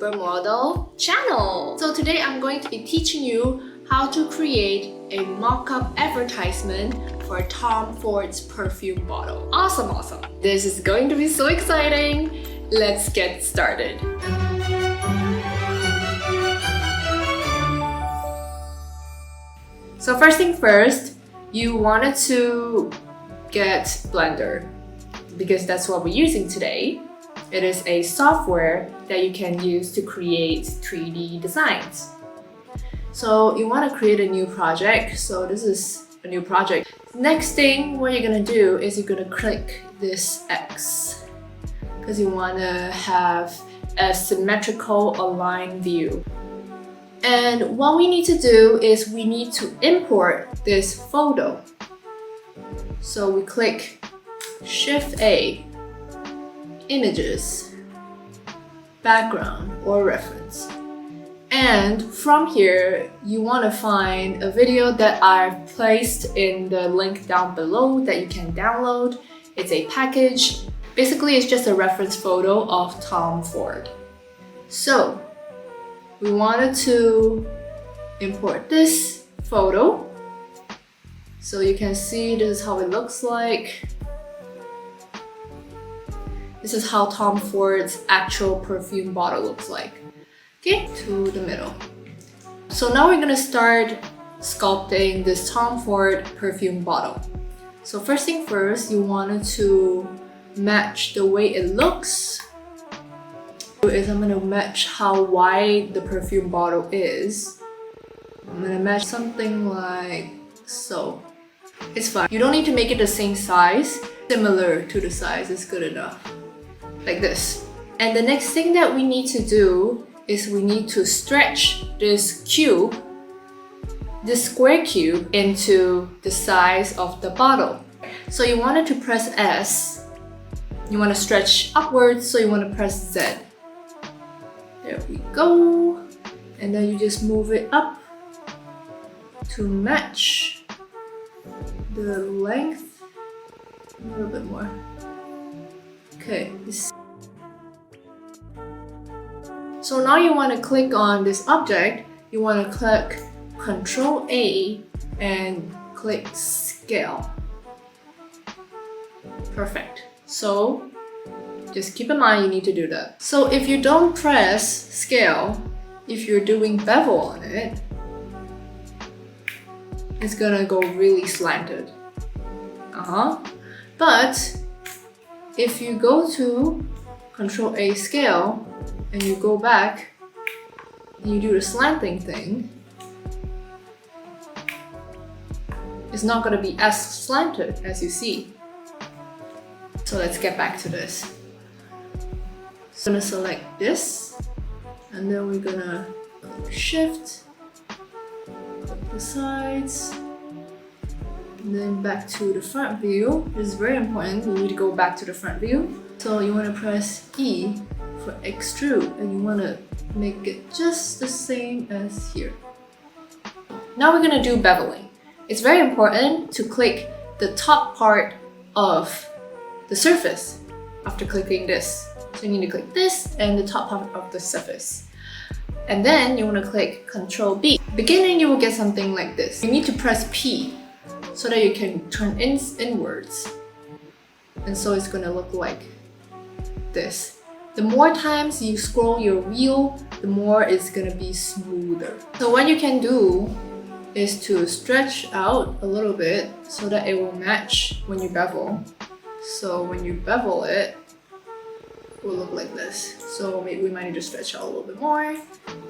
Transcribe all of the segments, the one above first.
Supermodel channel. So today I'm going to be teaching you how to create a mock-up advertisement for Tom Ford's perfume bottle. Awesome! This is going to be so exciting. Let's get started. So first thing first, you wanted to get Blender because that's what we're using today. It is a software that you can use to create 3D designs. So you want to create a new project. So this is a new project. Next thing, what you're gonna do is you're gonna click this X because you want to have a symmetrical aligned view. And what we need to do is we need to import this photo. So we click Shift A, Images, Background or Reference. And from here, you want to find a video that I've placed in the link down below that you can download. It's a package. Basically, it's just a reference photo of Tom Ford. So we wanted to import this photo. So you can see this is how it looks like. This is how Tom Ford's actual perfume bottle looks like. Okay, to the middle. So now we're gonna start sculpting this Tom Ford perfume bottle. So first thing first, you wanted to match the way it looks. I'm gonna match how wide the perfume bottle is. I'm gonna match something like so. It's fine. You don't need to make it the same size. Similar to the size is good enough. Like this. And the next thing that we need to do is we need to stretch this cube, this square cube, into the size of the bottle. So you wanted to press S. You want to stretch upwards, so you want to press Z. There we go. And then you just move it up to match the length. A little bit more. Okay. So now you want to click on this object. You want to click Ctrl A and click Scale. Perfect. So just keep in mind you need to do that. So if you don't press Scale, if you're doing bevel on it, it's gonna go really slanted. But if you go to Ctrl A Scale and you go back and you do the slanting thing, it's not gonna be as slanted as you see. So let's get back to this. So I'm gonna select this, and then we're gonna Shift, click the sides, and then back to the front view. This is very important, you need to go back to the front view. So you wanna press E for extrude, and you wanna make it just the same as here. Now we're gonna do beveling. It's very important to click the top part of the surface after clicking this. So you need to click this and the top part of the surface. And then you want to click Ctrl B. Beginning, you will get something like this. You need to press P so that you can turn inwards. And so it's going to look like this. The more times you scroll your wheel, the more it's going to be smoother. So what you can do is to stretch out a little bit so that it will match when you bevel. So when you bevel it, it will look like this. So maybe we might need to stretch out a little bit more,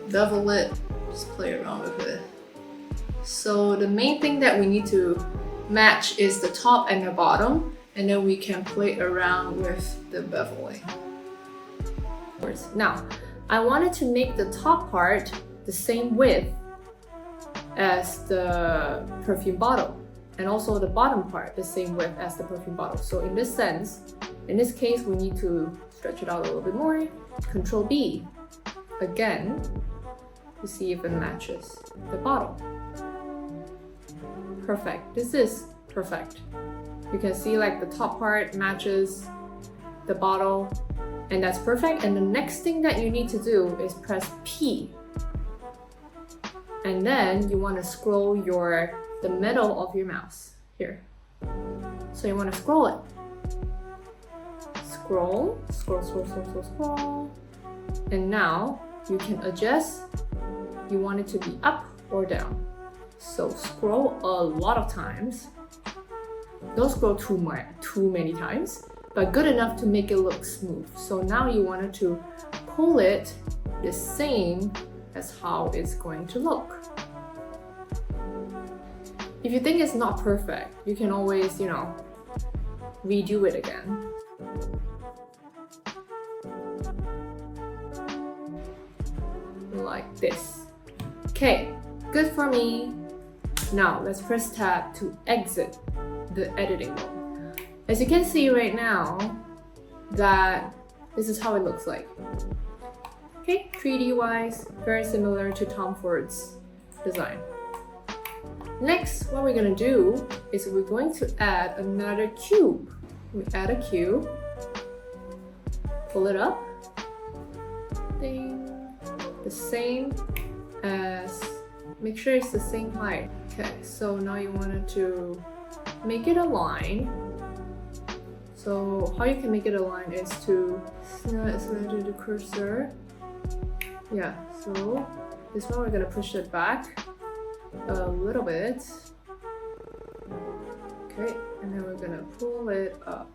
bevel it, just play around with it. So the main thing that we need to match is the top and the bottom, and then we can play around with the beveling. Now, I wanted to make the top part the same width as the perfume bottle, and also the bottom part the same width as the perfume bottle. So in this sense, in this case, we need to stretch it out a little bit more. Ctrl B again to see if it matches the bottle. Perfect. This is perfect. You can see like the top part matches the bottle And that's perfect. And the next thing that you need to do is press P. And then you want to scroll the middle of your mouse here. So you want to scroll it. Scroll. And now you can adjust. You want it to be up or down. So scroll a lot of times. Don't scroll too many times, but good enough to make it look smooth. So now you wanted to pull it the same as how it's going to look. If you think it's not perfect, you can always, redo it again. Like this. Okay, good for me. Now let's press tab to exit the editing mode. As you can see right now, that this is how it looks like. Okay, 3D wise, very similar to Tom Ford's design. Next, what we're gonna do is we're going to add another cube. We add a cube, pull it up, ding, the same as, make sure it's the same height. Okay, so now you wanted to make it a line. So how you can make it a line is to select the cursor. Yeah, so this one we're gonna push it back a little bit. Okay, and then we're gonna pull it up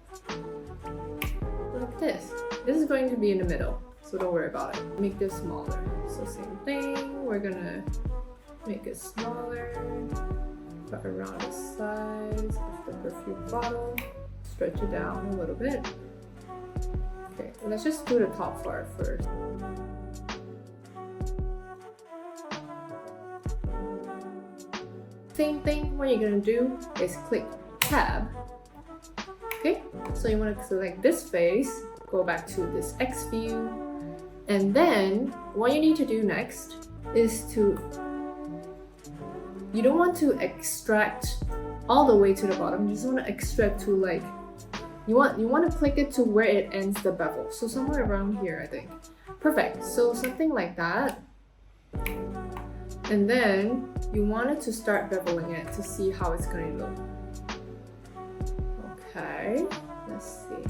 like this. This is going to be in the middle, so don't worry about it. Make this smaller. So same thing, we're gonna make it smaller, but around the size of the perfume bottle. Stretch it down a little bit. Okay, let's just do the top part first. Same thing, what you're gonna do is click tab. Okay, so you want to select this face, go back to this X view, and then what you need to do next is you don't want to extract all the way to the bottom, you just want to extract to like, you want to click it to where it ends the bevel. So somewhere around here, I think. Perfect, so something like that. And then you wanted to start beveling it to see how it's going to look. Okay, let's see.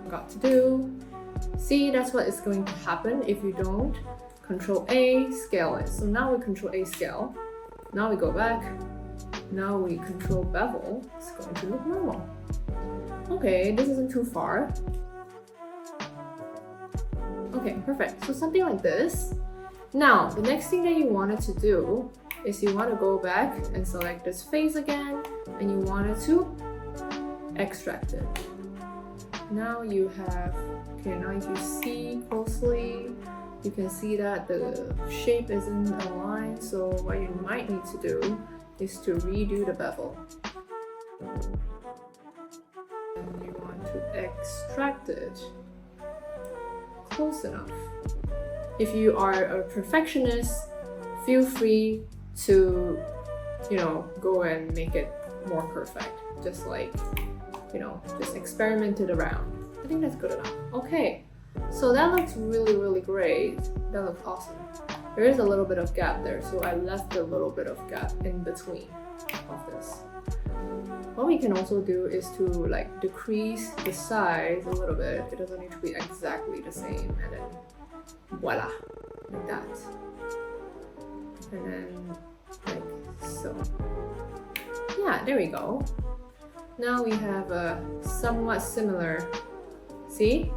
Got to do. See, that's what is going to happen if you don't. Control A, scale it. So now we Control A scale. Now we go back. Now we control bevel. It's going to look normal. Okay, this isn't too far. Okay, perfect. So something like this. Now, the next thing that you wanted to do is you want to go back and select this face again, and you wanted to extract it. Now you have, okay, now if you see closely, you can see that the shape isn't aligned, so what you might need to do is to redo the bevel. And you want to extract it close enough. If you are a perfectionist, feel free to, go and make it more perfect. Just like, just experiment it around. I think that's good enough. Okay, so that looks really, really great. That looks awesome. There is a little bit of gap there, so I left a little bit of gap in between of this. What we can also do is to like decrease the size a little bit. It doesn't need to be exactly the same, and then voila, like that. And then like so. Yeah, there we go. Now we have a somewhat similar, see?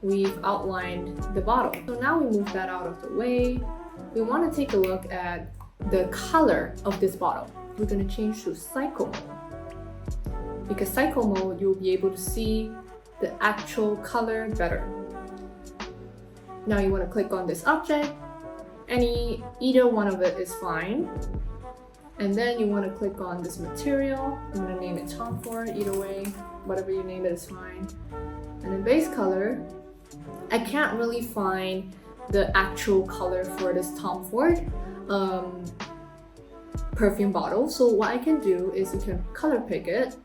We've outlined the bottle. So now we move that out of the way. We want to take a look at the color of this bottle. We're going to change to cycle mode. Because cycle mode, you'll be able to see the actual color better. Now you want to click on this object. Either one of it is fine. And then you want to click on this material. I'm going to name it Tom Ford. Either way, whatever you name it is fine. And then base color, I can't really find the actual color for this Tom Ford perfume bottle. So what I can do is you can color pick it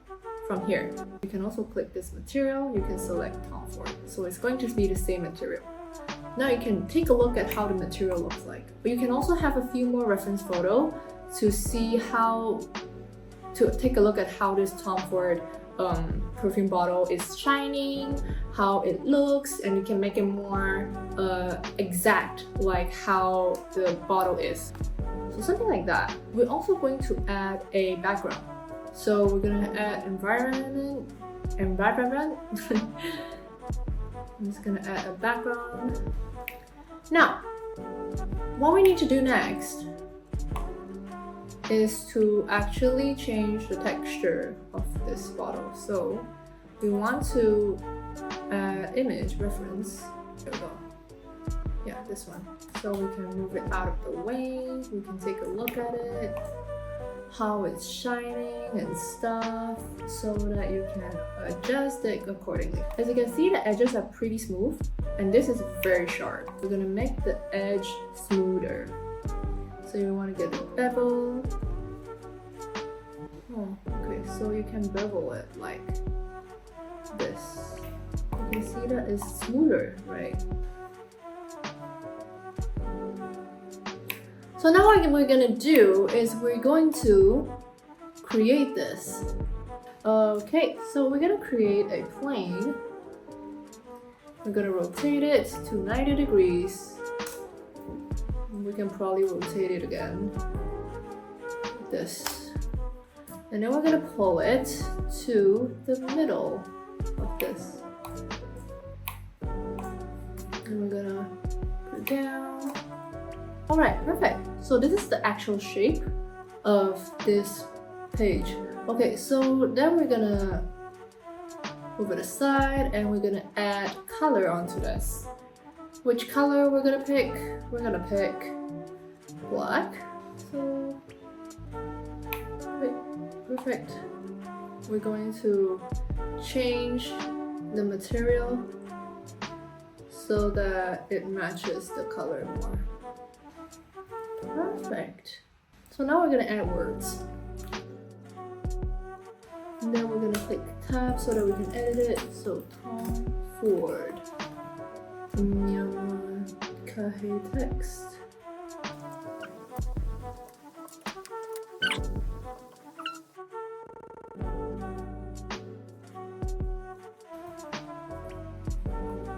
from here. You can also click this material, you can select Tom Ford. So it's going to be the same material. Now you can take a look at how the material looks like. But you can also have a few more reference photos to see to take a look at how this Tom Ford perfume bottle is shining, how it looks, and you can make it more exact, like how the bottle is. So something like that. We're also going to add a background. So we're gonna add environment. I'm just gonna add a background. Now, what we need to do next is to actually change the texture of this bottle. So we want to add image reference. There we go. Yeah, this one. So we can move it out of the way. We can take a look at it, how it's shining and stuff, so that you can adjust it accordingly. As you can see, the edges are pretty smooth, and this is very sharp. We're gonna make the edge smoother. So you want to get the bevel. Oh, okay, so you can bevel it like this. You can see that it's smoother, right? So now what we're gonna do is we're going to create this. Okay, so we're gonna create a plane. We're gonna rotate it to 90 degrees. We can probably rotate it again, like this. And then we're gonna pull it to the middle of this. And we're gonna put it down. Alright, perfect. So this is the actual shape of this page. Okay, so then we're gonna move it aside and we're gonna add color onto this. Which color we're gonna pick? We're gonna pick black. So, wait, perfect. We're going to change the material so that it matches the color more. Perfect. So now we're gonna add words. And then we're gonna click tab so that we can edit it. So Tom Ford. Myanmar Kahe text.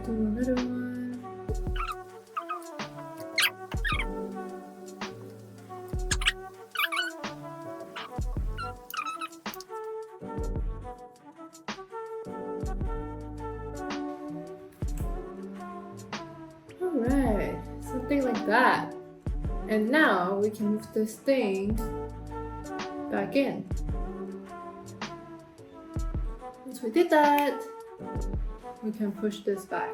Do another one. Alright, something like that. And now we can move this thing back in. Once we did that, we can push this back.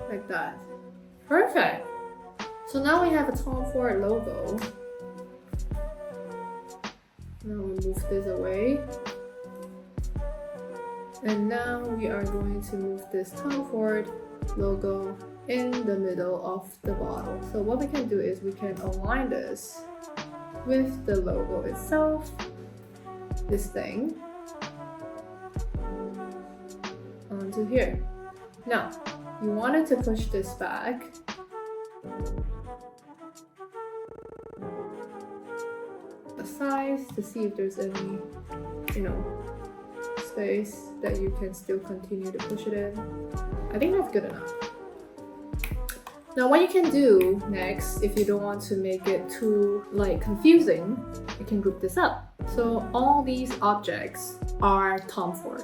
Like that. Perfect! So now we have a Tom Ford logo. Now we move this away. And now we are going to move this Tom Ford logo in the middle of the bottle. So what we can do is we can align this with the logo itself, this thing, onto here. Now, you wanted to push this back. The size to see if there's any, space that you can still continue to push it in. I think that's good enough. Now what you can do next, if you don't want to make it too confusing, you can group this up. So all these objects are Tom Ford.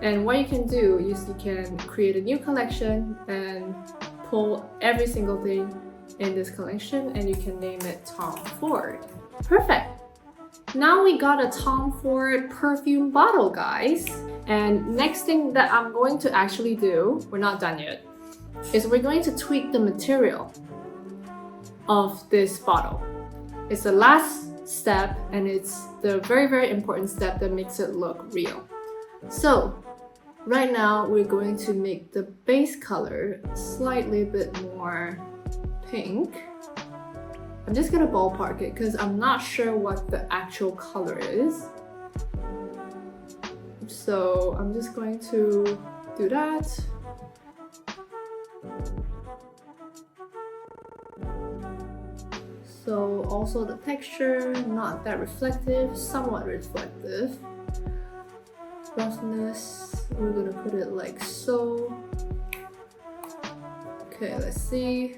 And what you can do is you can create a new collection and pull every single thing in this collection and you can name it Tom Ford. Perfect! Now we got a Tom Ford perfume bottle, guys. And next thing that I'm going to actually do, we're not done yet, is we're going to tweak the material of this bottle. It's the last step and it's the very, very important step that makes it look real. So right now we're going to make the base color slightly bit more pink. I'm just gonna ballpark it because I'm not sure what the actual color is. So I'm just going to do that. So also the texture, not that reflective, somewhat reflective. Roughness, we're gonna put it like so. Okay, let's see.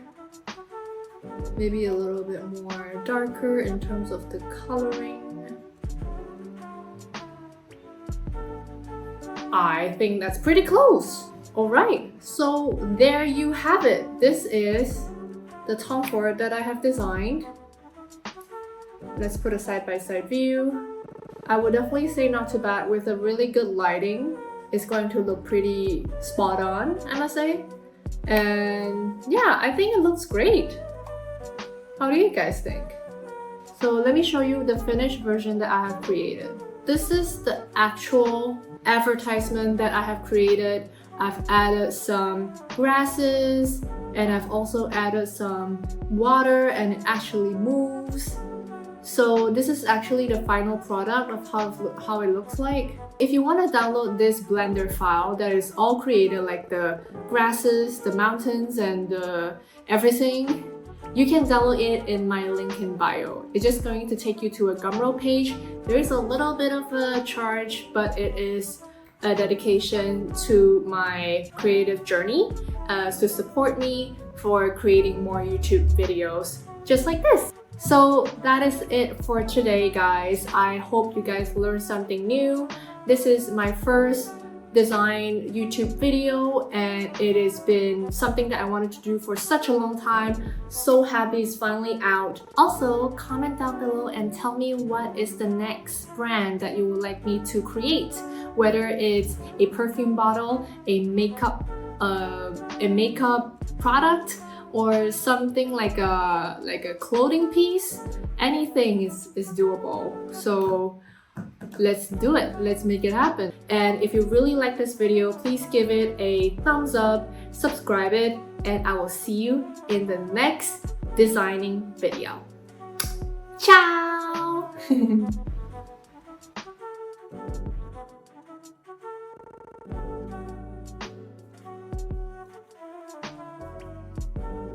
Maybe a little bit more darker in terms of the coloring. I think that's pretty close. Alright, so there you have it. This is the Tom Ford that I have designed. Let's put a side-by-side view. I would definitely say not too bad. With a really good lighting, it's going to look pretty spot on, I must say. And yeah, I think it looks great. How do you guys think? So let me show you the finished version that I have created. This is the actual advertisement that I have created. I've added some grasses and I've also added some water, and it actually moves. So this is actually the final product of how it looks like. If you want to download this Blender file that is all created, like the grasses, the mountains, and everything, you can download it in my link in bio. It's just going to take you to a Gumroad page. There is a little bit of a charge, but it is a dedication to my creative journey to support me for creating more YouTube videos just like this. So that is it for today, guys. I hope you guys learned something new. This is my first design YouTube video, and it has been something that I wanted to do for such a long time. So happy it's finally out. Also, comment down below and tell me what is the next brand that you would like me to create, whether it's a perfume bottle, a makeup product, or something like a clothing piece. Anything is doable. So let's do it. Let's make it happen. And if you really like this video, please give it a thumbs up, subscribe it, and I will see you in the next designing video. Ciao!